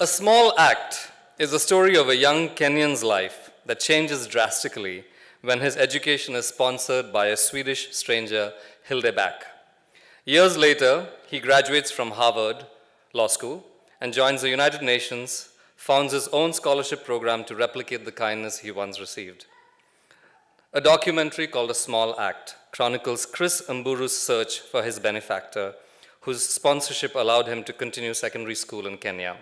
A Small Act is a story of a young Kenyan's life that changes drastically when his education is sponsored by a Swedish stranger, Hilde Back. Years later, he graduates from Harvard Law School and joins the United Nations, founds his own scholarship program to replicate the kindness he once received. A documentary called A Small Act chronicles Chris Mburu's search for his benefactor, whose sponsorship allowed him to continue secondary school in Kenya.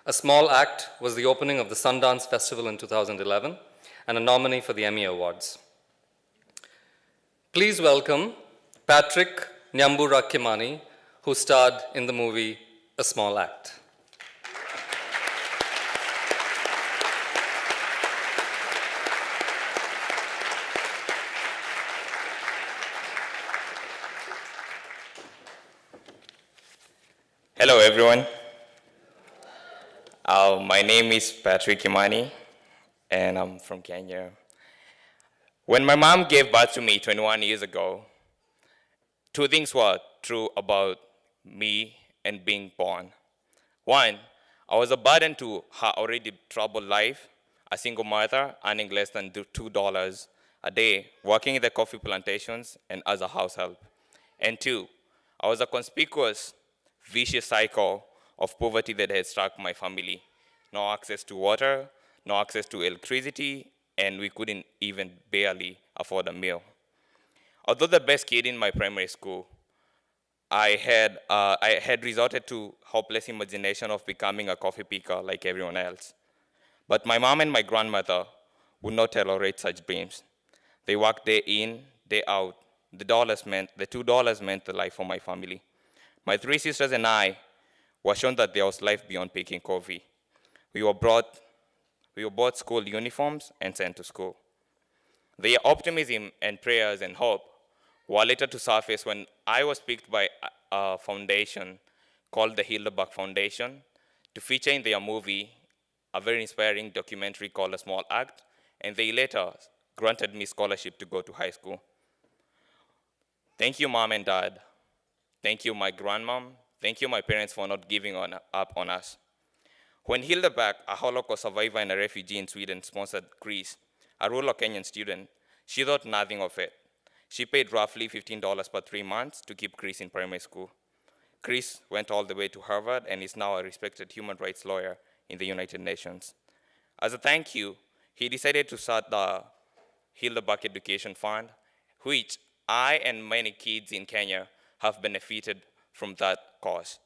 A Small Act was the opening of the Sundance Festival in 2011 and a nominee for the Emmy Awards. Please welcome Patrick Nyambura Kimani, who starred in the movie A Small Act. Hello, everyone. My name is Patrick Kimani, and I'm from Kenya. When my mom gave birth to me 21 years ago, two things were true about me and being born. One, I was a burden to her already troubled life, a single mother earning less than $2 a day, working in the coffee plantations and as a house help. And two, I was a conspicuous vicious cycle of poverty that had struck my family. No access to water, no access to electricity, and we couldn't even barely afford a meal. Although the best kid in my primary school, I had resorted to hopeless imagination of becoming a coffee picker like everyone else. But my mom and my grandmother would not tolerate such dreams. They worked day in, day out. The $2 meant the life for my family. My three sisters and I were shown that there was life beyond picking coffee. We were bought school uniforms and sent to school. Their optimism and prayers and hope were later to surface when I was picked by a foundation called the Hildeberg Foundation to feature in their movie, a very inspiring documentary called A Small Act, and they later granted me scholarship to go to high school. Thank you, Mom and Dad. Thank you, my grandmom. Thank you, my parents, for not giving up on us. When Hilda Back, a Holocaust survivor and a refugee in Sweden, sponsored Chris, a rural Kenyan student, she thought nothing of it. She paid roughly $15 per 3 months to keep Chris in primary school. Chris went all the way to Harvard and is now a respected human rights lawyer in the United Nations. As a thank you, he decided to start the Hilda Back Education Fund, which I and many kids in Kenya have benefited from that cause.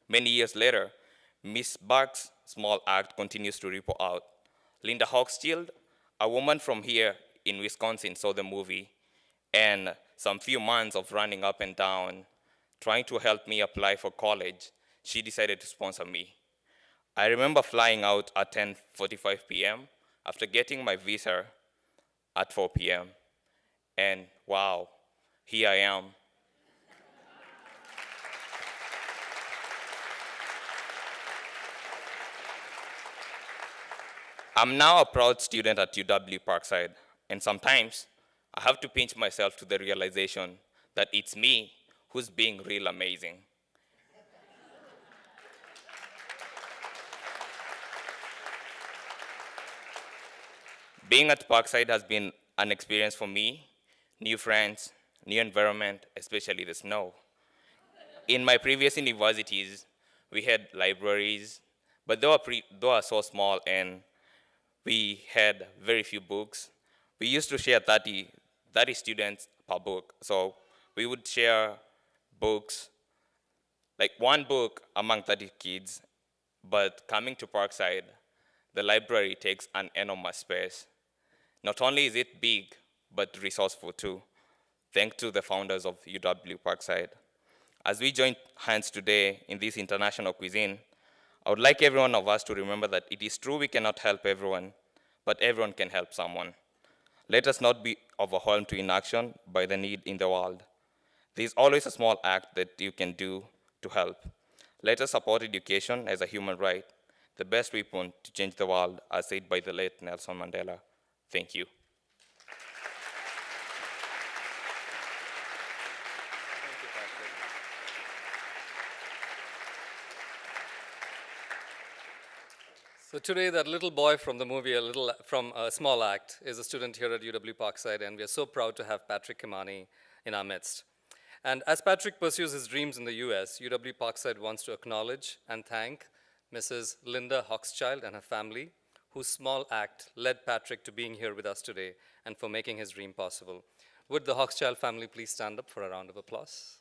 Many years later, Miss Buck's Small Act continues to ripple out. Linda Hochschild, a woman from here in Wisconsin, saw the movie, and some few months of running up and down, trying to help me apply for college, she decided to sponsor me. I remember flying out at 10:45 p.m. after getting my visa at 4 p.m. And wow, here I am. I'm now a proud student at UW Parkside, and sometimes I have to pinch myself to the realization that it's me who's being real amazing. Being at Parkside has been an experience for me, new friends, new environment, especially the snow. In my previous universities, we had libraries, but they were so small and we had very few books. We used to share 30 students per book. So we would share books, like one book among 30 kids. But coming to Parkside, the library takes an enormous space. Not only is it big, but resourceful too, thanks to the founders of UW Parkside. As we join hands today in this international cuisine, I would like every one of us to remember that it is true we cannot help everyone, but everyone can help someone. Let us not be overwhelmed to inaction by the need in the world. There is always a small act that you can do to help. Let us support education as a human right, the best weapon to change the world, as said by the late Nelson Mandela. Thank you. So today, that little boy from the movie, from a Small Act, is a student here at UW Parkside, and we are so proud to have Patrick Kimani in our midst. And as Patrick pursues his dreams in the US, UW Parkside wants to acknowledge and thank Mrs. Linda Hochschild and her family, whose small act led Patrick to being here with us today and for making his dream possible. Would the Hochschild family please stand up for a round of applause?